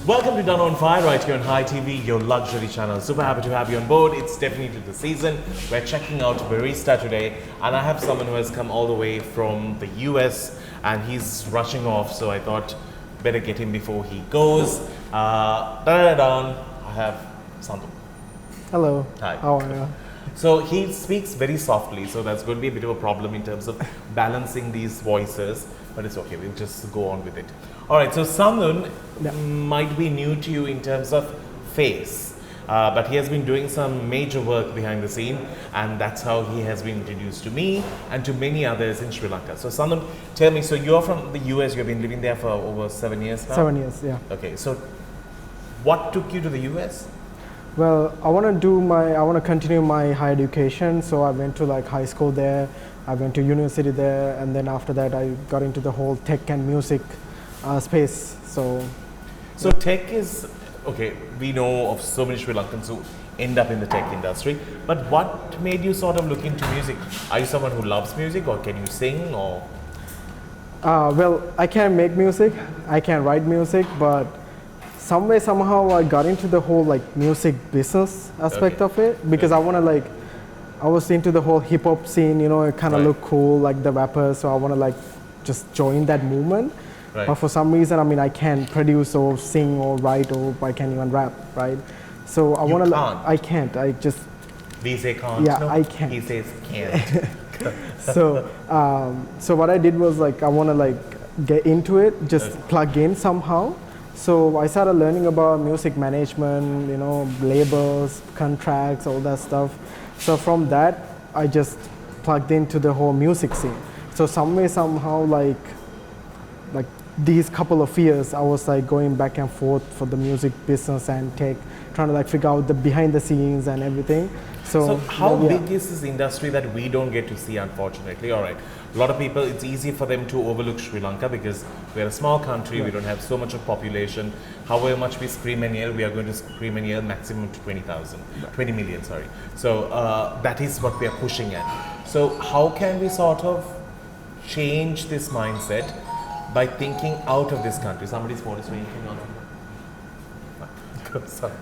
Welcome to Danu on Fire right here on Hi TV, your luxury channel. Super happy to have you on board. It's definitely the season. We're checking out Barista today, and I have someone who has come all the way from the US and he's rushing off, so I thought better get him before he goes. I have Sandun. Hello. Hi. How are you? So he speaks very softly, so that's going to be a bit of a problem in terms of balancing these voices, but it's okay, we'll just go on with it. Alright, so Sandun might be new to you in terms of face, but he has been doing some major work behind the scene, and that's how he has been introduced to me and to many others in Sri Lanka. So Sandun, tell me, so you're from the US, you've been living there for over 7 years now? 7 years, yeah. Okay, so what took you to the US? Well, I want to continue my higher education, so I went to like high school there, I went to university there, and then after that I got into the whole tech and music space. So tech is, okay, we know of so many Sri Lankans who end up in the tech industry, but what made you sort of look into music? Are you someone who loves music, or can you sing, or? well, I can make music, I can write music, but somehow I got into the whole like music business aspect of it, because I was into the whole hip hop scene, you know, it kind of looked cool, like the rappers, so I want to like just join that movement. Right. But for some reason, I mean, I can't produce or sing or write, or I can't even rap, right? So I want to. I can't. I just. We say can't. Yeah, no, I can't. He says can't. So what I did was like I want to like get into it, just plug in somehow. So I started learning about music management, you know, labels, contracts, all that stuff. So from that, I just plugged into the whole music scene. So somehow, like these couple of years, I was like going back and forth for the music business and tech, trying to like figure out the behind the scenes and everything. So how big is this industry that we don't get to see, unfortunately? All right, a lot of people, it's easy for them to overlook Sri Lanka because we're a small country, we don't have so much of population. However much we scream and yell, we are going to scream and yell maximum to 20 million, sorry. So that is what we are pushing at. So how can we sort of change this mindset by thinking out of this country? Somebody's phone is ringing on. Sorry.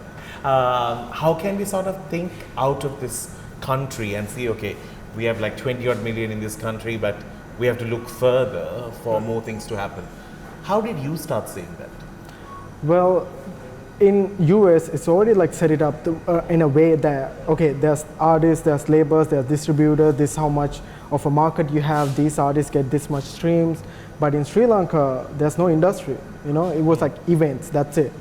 How can we sort of think out of this country and see, okay, we have like 20 odd million in this country, but we have to look further for more things to happen. How did you start seeing that? Well, in US, it's already like set it up in a way that, okay, there's artists, there's labels, there's distributors, this is how much of a market you have, these artists get this much streams. But in Sri Lanka, there's no industry, you know, it was like events, that's it.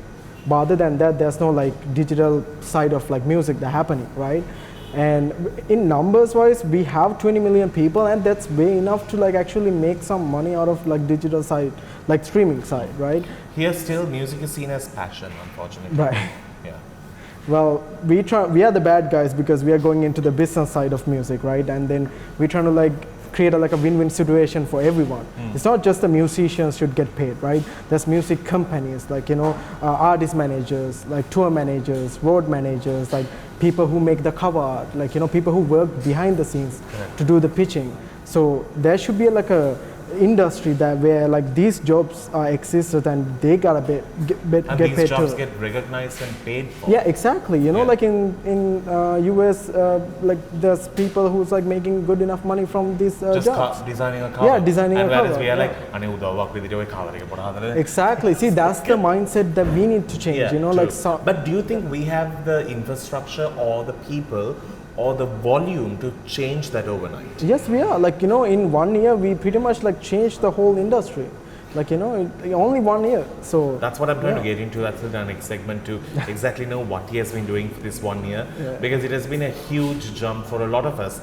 But other than that, there's no like digital side of like music that happening, right? And in numbers wise, we have 20 million people, and that's way enough to like actually make some money out of like digital side, like streaming side, right? Here still, music is seen as passion, unfortunately. Right. Yeah. Well, we are the bad guys because we are going into the business side of music, right? And then we're trying to like create like a win-win situation for everyone. It's not just the musicians should get paid, right? There's music companies, like, you know, artist managers, like tour managers, road managers, like people who make the cover art, like, you know, people who work behind the scenes to do the pitching. So there should be like a industry that where like these jobs existed and they gotta get paid these jobs too. get recognized and paid for. Yeah, exactly. You know, like in US, like there's people who's like making good enough money from these jobs. Designing a cover. Yeah, designing a cover. And whereas we are like, exactly. See, that's the mindset that we need to change. You know, true. like. But do you think we have the infrastructure or the people or the volume to change that overnight? Yes, we are. Like, you know, in 1 year, we pretty much like changed the whole industry. Like, you know, only 1 year. So that's what I'm trying to get into. That's the next segment, to exactly know what he has been doing for this 1 year, because it has been a huge jump for a lot of us.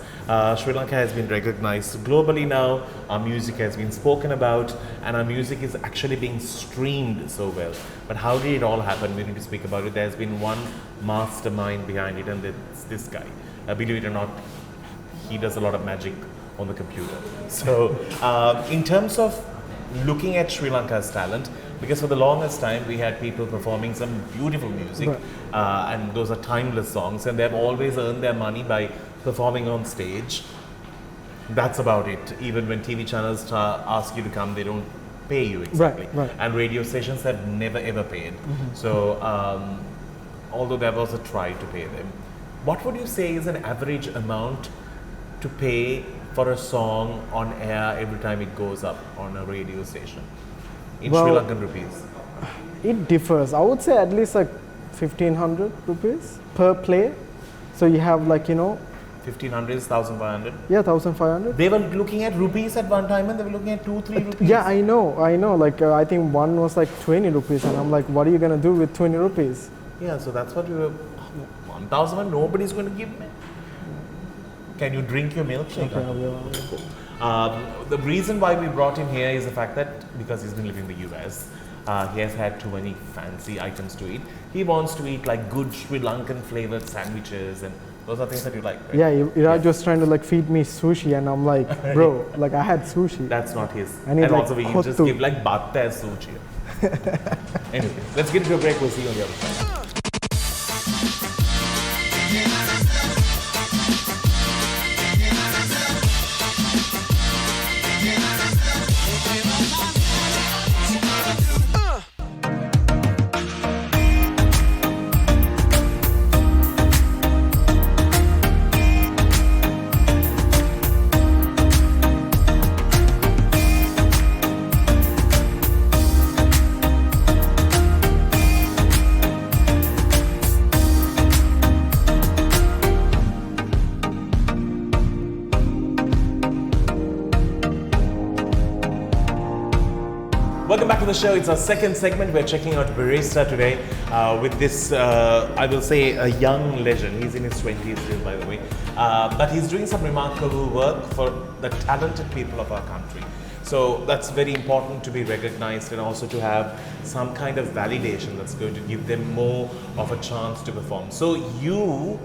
Sri Lanka has been recognized globally now. Our music has been spoken about, and our music is actually being streamed so well. But how did it all happen? We need to speak about it. There's been one mastermind behind it, and it's this guy. Believe it or not, he does a lot of magic on the computer. So in terms of looking at Sri Lanka's talent, because for the longest time we had people performing some beautiful music, and those are timeless songs, and they've always earned their money by performing on stage. That's about it. Even when TV channels ask you to come, they don't pay you exactly. Right. And radio stations have never ever paid. So although there was a try to pay them, what would you say is an average amount to pay for a song on air every time it goes up on a radio station in Sri Well, Lankan rupees? It differs. I would say at least like 1,500 rupees per play. So you have like, 1500 is 1500. yeah, 1,500. They were looking at rupees at one time and they were looking at 2-3 rupees. Yeah, I know. Like, I think one was like 20 rupees, and I'm like, what are you gonna do with 20 rupees? Yeah, so that's what we were. 1000 nobody's going to give me. Can you drink your milkshake? Okay, I will. The reason why we brought him here is the fact that because he's been living in the US, he has had too many fancy items to eat. He wants to eat like good Sri Lankan flavored sandwiches, and those are things that you like, right? Yeah, you're just trying to like feed me sushi, and I'm like, bro, like I had sushi. That's not his. I need, And like, also we can just kottu. give like batta as sushi. Anyway, let's get into a break. We'll see you on the other side. Welcome back to the show. It's our second segment. We're checking out Barista today with this, I will say, a young legend. He's in his 20s still, by the way. But he's doing some remarkable work for the talented people of our country. So that's very important to be recognized and also to have some kind of validation that's going to give them more of a chance to perform. So you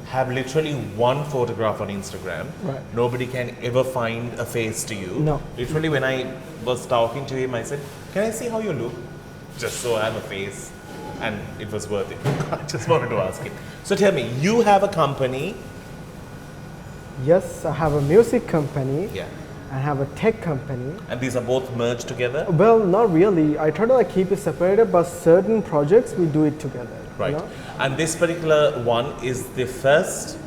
have literally one photograph on Instagram. Right. Nobody can ever find a face to you. No. Literally, when I was talking to him, I said, "Can I see how you look?" Just so I have a face, and it was worth it. I just wanted to ask him. So tell me, you have a company. Yes, I have a music company. Yeah. I have a tech company. And these are both merged together? Well, not really. I try to like keep it separated, but certain projects we do it together. Right. You know? And this particular one is the first,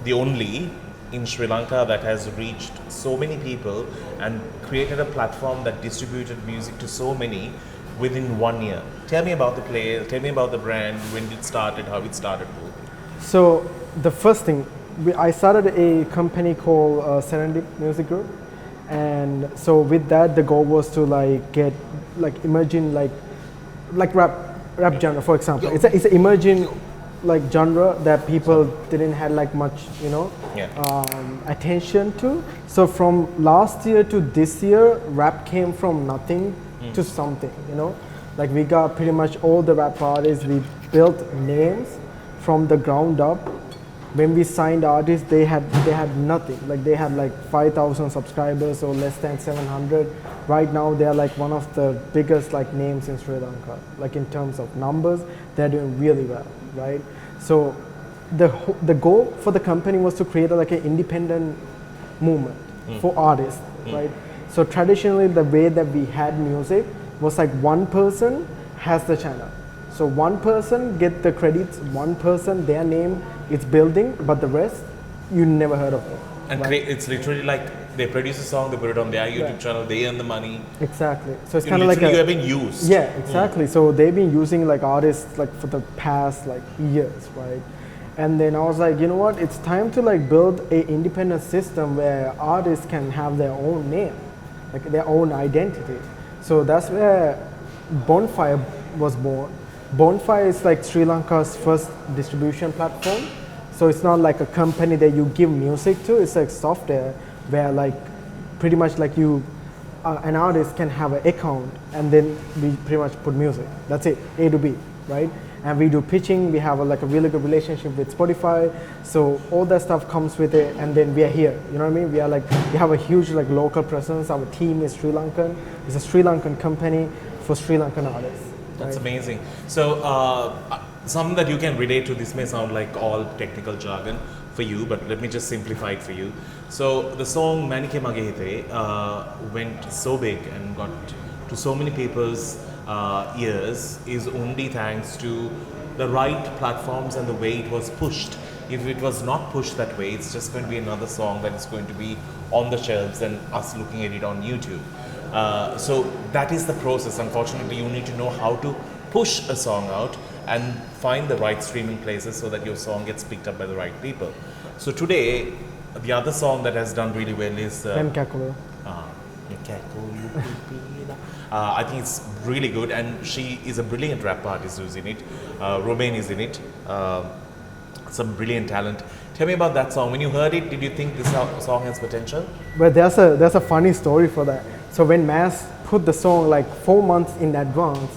the only in Sri Lanka that has reached so many people and created a platform that distributed music to so many within 1 year. Tell me about the play, tell me about the brand, when it started, how it started. So the first thing, I started a company called Sandun Music Group, and so with that the goal was to like get like emerging like rap genre, for example. It's an emerging like genre that people didn't have like much attention to. So from last year to this year, rap came from nothing to something. Like we got pretty much all the rap artists. We built names from the ground up. When we signed artists, they had nothing. Like they had like 5,000 subscribers or less than 700. Right now, they're like one of the biggest like names in Sri Lanka. Like in terms of numbers, they're doing really well, right? So the goal for the company was to create like an independent movement for artists, right? So traditionally, the way that we had music was like one person has the channel. So one person get the credits, one person, their name is building, but the rest, you never heard of them. And right? it's literally like they produce a song, they put it on their YouTube channel, they earn the money. Exactly. So it's kind of like you have been used. Yeah, exactly. So they've been using like artists like for the past like years, right? And then I was like, you know what? It's time to like build a independent system where artists can have their own name, like their own identity. So that's where Bonfire was born. Bonfire is like Sri Lanka's first distribution platform. So it's not like a company that you give music to. It's like software where like pretty much like you, an artist can have an account and then we pretty much put music. That's it, A to B, right? And we do pitching. We have like a really good relationship with Spotify. So all that stuff comes with it, and then we are here. You know what I mean? We are like, we have a huge like local presence. Our team is Sri Lankan. It's a Sri Lankan company for Sri Lankan artists. That's amazing. So something that you can relate to, this may sound like all technical jargon, for you, but let me just simplify it for you. So the song Manike Magehite went so big and got to so many people's ears is only thanks to the right platforms and the way it was pushed. If it was not pushed that way, it's just going to be another song that is going to be on the shelves and us looking at it on YouTube. So that is the process. Unfortunately, you need to know how to push a song out and find the right streaming places so that your song gets picked up by the right people. So today, the other song that has done really well is Kakula. I think it's really good, and she is a brilliant rap artist who's in it. Romain is in it. Some brilliant talent. Tell me about that song. When you heard it, did you think this song has potential? But there's a funny story for that. So when Mass put the song like 4 months in advance,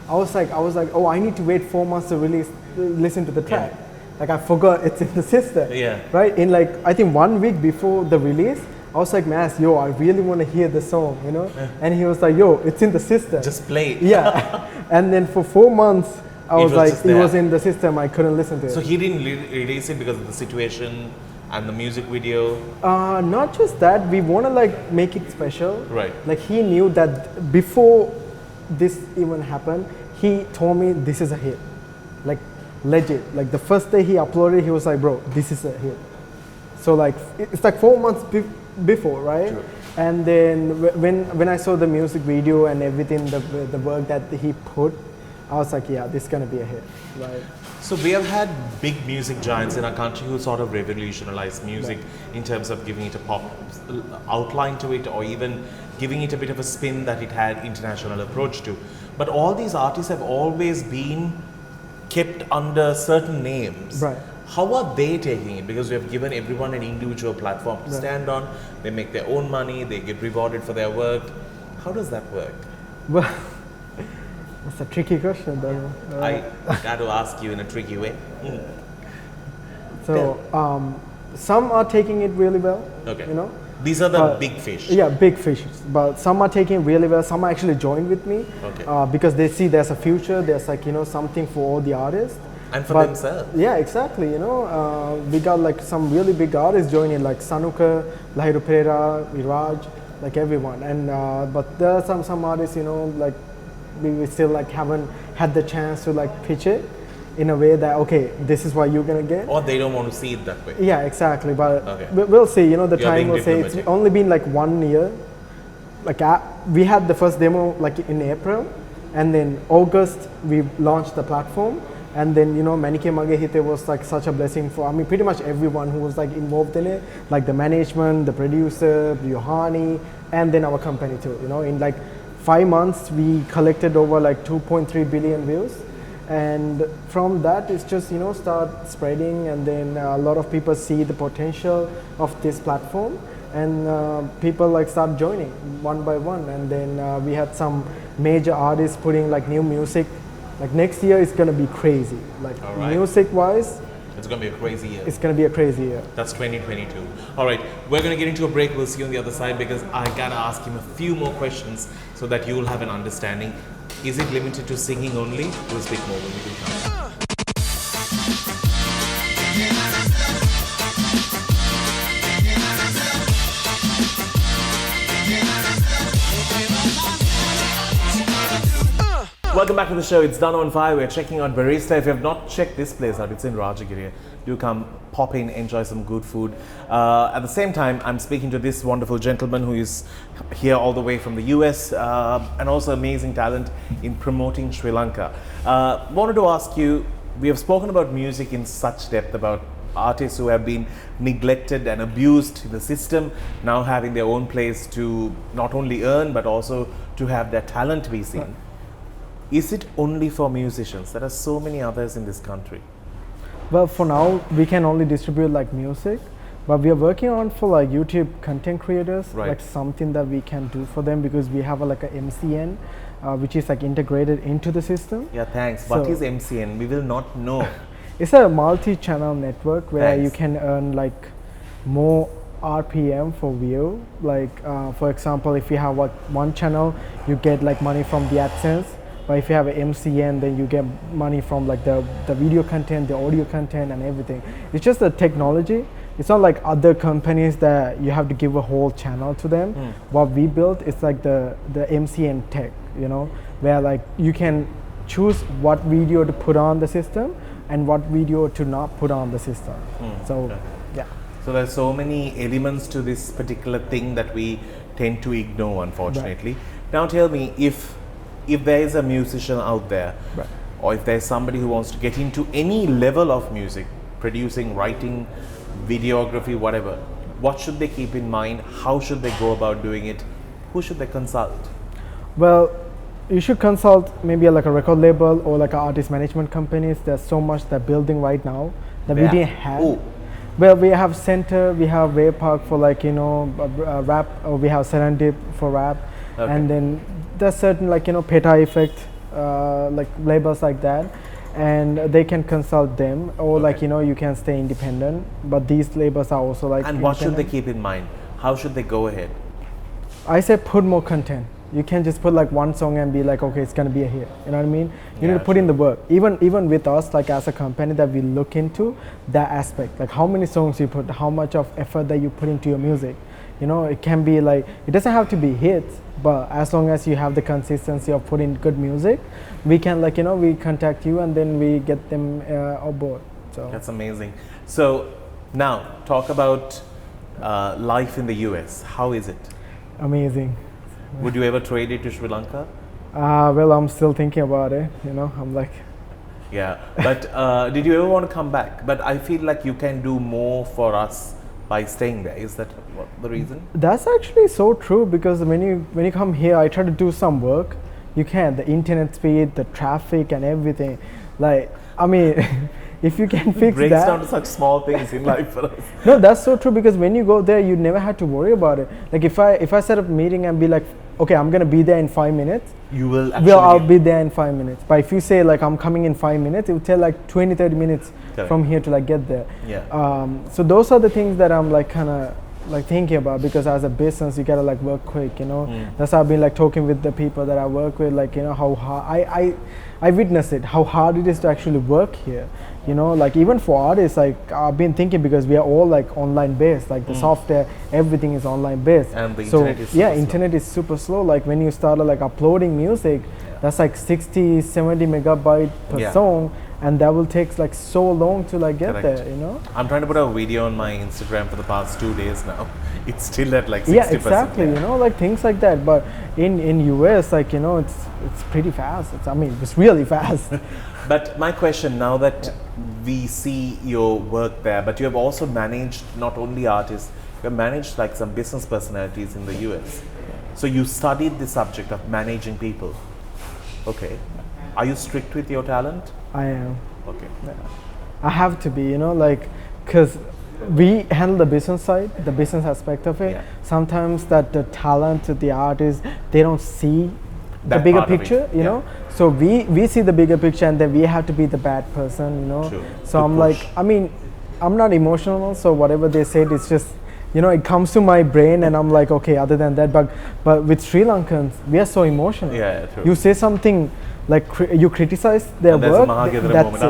I was like, oh, I need to wait 4 months to listen to the track. Yeah. Like I forgot it's in the system. Yeah. Right? In like I think 1 week before the release, I was like, Mass, yo, I really want to hear the song, you know? Yeah. And he was like, yo, it's in the system. Just play it. Yeah. And then for 4 months, I was like, just it there. was in the system. I couldn't listen to it. So he didn't release it because of the situation and the music video. Not just that, we want to like make it special. Right. Like he knew that before this even happened, he told me this is a hit. Like legit. Like the first day he uploaded, he was like, bro, this is a hit. So like it's like 4 months before, right? True. And then when I saw the music video and everything, the work that he put, I was like, yeah, this is gonna be a hit, right? So we have had big music giants in our country who sort of revolutionized music in terms of giving it a pop outline to it, or even giving it a bit of a spin that it had international approach to. But all these artists have always been kept under certain names. Right. How are they taking it? Because we have given everyone an individual platform to stand on. They make their own money. They get rewarded for their work. How does that work? Well, that's a tricky question, Danu. I got to ask you in a tricky way. So some are taking it really well. Okay. You know. These are the big fish. Yeah, big fishes. But some are taking it really well. Some actually joined with me. Okay. Because they see there's a future. There's like something for all the artists. And for themselves. Yeah, exactly. We got like some really big artists joining, like Sanuka, Lahiru Pereira, Viraj, like everyone. And but there are some artists, like we still like haven't had the chance to like pitch it in a way that okay, this is what you're gonna get. Or they don't want to see it that way. Yeah, exactly. But Okay. we'll see. The You're time being will say. It's diplomatic. only been like 1 year. Like we had the first demo like in April, and then August we launched the platform. And then Manike Magehite was like such a blessing for pretty much everyone who was like involved in it, like the management, the producer, Yohani, and then our company too. In like 5 months we collected over like 2.3 billion views, and from that it's just start spreading, and then a lot of people see the potential of this platform, and people like start joining one by one, and then we had some major artists putting like new music. Like next year is gonna be crazy. Like music wise, it's gonna be a crazy year. It's gonna be a crazy year. That's 2022. All right, we're gonna get into a break. We'll see you on the other side because I gotta ask him a few more questions so that you'll have an understanding. Is it limited to singing only? We'll speak more when we do come. Welcome back to the show. It's Danu on Fire. We're checking out Barista. If you have not checked this place out, it's in Rajagiri. Do come, pop in, enjoy some good food. At the same time, I'm speaking to this wonderful gentleman who is here all the way from the US and also amazing talent in promoting Sri Lanka. Wanted to ask you, we have spoken about music in such depth, about artists who have been neglected and abused in the system, now having their own place to not only earn but also to have their talent be seen. Is it only for musicians? There are so many others in this country. Well, for now, we can only distribute like music, but we are working on for like YouTube content creators, like something that we can do for them, because we have like a MCN, which is like integrated into the system. Yeah, thanks. What is MCN? We will not know. It's a multi-channel network where you can earn like more RPM for view. Like for example, if you have one channel, you get like money from the AdSense. But if you have an MCN, then you get money from like the video content, the audio content, and everything. It's just the technology. It's not like other companies that you have to give a whole channel to them. What we built is like the MCN tech, you know, where like you can choose what video to put on the system and what video to not put on the system. So, yeah. So there's so many elements to this particular thing that we tend to ignore, unfortunately. Now tell me, if there is a musician out there, or if there's somebody who wants to get into any level of music, producing, writing, videography, whatever, what should they keep in mind? How should they go about doing it? Who should they consult? Well, you should consult maybe like a record label or like artist management companies. There's so much they're building right now that we didn't have. Ooh. Well, we have Center, we have Wave Park for like, you know, rap, or we have Serendip for rap. And then there's certain like, you know, Peta Effect, like labels like that. And they can consult them, or like, you know, you can stay independent. But these labels are also like. And what should they keep in mind? How should they go ahead? I say put more content. You can't just put like one song and be like, okay, it's gonna be a hit. You know what I mean? You need to put in the work. Even with us, like as a company, that we look into that aspect. Like how many songs you put, how much of effort that you put into your music. You know, it can be like, it doesn't have to be hits, but as long as you have the consistency of putting good music, we can like, you know, we contact you and then we get them on board. So that's amazing. So now talk about life in the US. How is it? Amazing. Would you ever trade it to Sri Lanka? Well, I'm still thinking about it. You know, I'm like. Yeah, but did you ever want to come back? But I feel like you can do more for us by staying there. Is that the reason? That's actually so true, because when you come here, I try to do some work. You can, the internet speed, the traffic, and everything. Like, I mean. If you can fix breaks that. down to such small things in life for us. No, that's so true, because when you go there, you never have to worry about it. Like if I set up a meeting and be like, okay, I'm gonna be there in 5 minutes. You will actually. I'll be there in 5 minutes. But if you say like I'm coming in 5 minutes, it will take like 20-30 minutes from here to like get there. Yeah. So those are the things that I'm like kind of like thinking about, because as a business you gotta like work quick, you know. That's how I've been like talking with the people that I work with, like, you know, how hard I witnessed it, how hard it is to actually work here. You know, like even for artists, like I've been thinking, because we are all like online based, like the software, everything is online based. And the internet is super slow. Internet is super slow. Like when you start like uploading music, that's like 60, 70 megabyte per song, and that will take like so long to like get there, you know. I'm trying to put a video on my Instagram for the past 2 days now. It's still at like 60%. Yeah, exactly. You know, like things like that. But in US, like, you know, it's pretty fast. It's really fast. But my question now that we see your work there, but you have also managed not only artists, you have managed like some business personalities in the US. So you studied the subject of managing people. Okay. Are you strict with your talent? I am. Okay. Yeah. I have to be, you know, like, because we handle the business side, the business aspect of it. Sometimes that the talent, the artists, they don't see the bigger picture, you know. So we see the bigger picture, and then we have to be the bad person, you know. True. So I'm like, I mean, I'm not emotional, so whatever they said, it's just, you know, it comes to my brain, and I'm like, okay, other than that, but with Sri Lankans, we are so emotional. Yeah, true. You say something, like you criticize their work, that's it.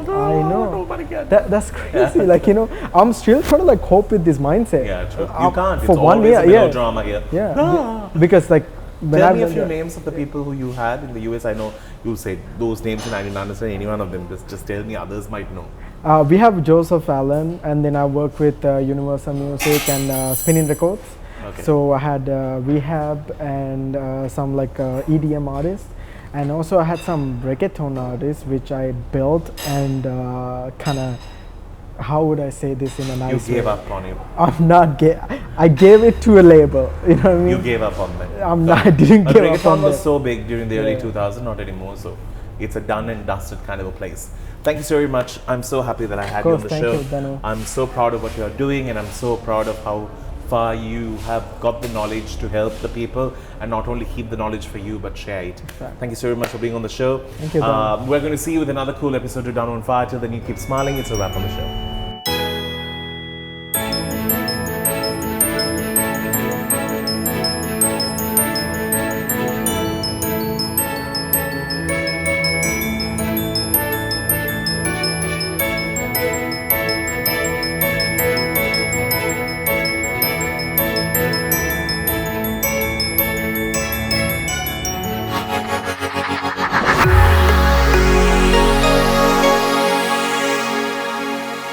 I know. That's crazy. Like, you know, I'm still trying to like cope with this mindset. Yeah, true. You can't. For it's 1 year, a melodrama here. Yeah. Because like. Tell me a few names of the people who you had in the US. I know you said those names and I didn't understand any one of them. Just tell me, others might know. We have Joseph Allen, and then I work with Universal Music and Spinning Records. Okay. So I had Rehab and some like EDM artists. And also I had some reggaeton artists which I built and kind of, how would I say this in a nice way? You gave up on it. I'm not I gave it to a label, you know what I mean? You gave up on them. I didn't give up on reggaeton was so big during the early 2000s, not anymore, so it's a done and dusted kind of a place. Thank you so very much. I'm so happy that I had you on the show. Thank you, Danu. I'm so proud of what you're doing, and I'm so proud of how far you have got the knowledge to help the people, and not only keep the knowledge for you, but share it. Exactly. Thank you so very much for being on the show. Thank you, Danu. We're going to see you with another cool episode of Danu on Fire. Till then, you keep smiling. It's a wrap on the show.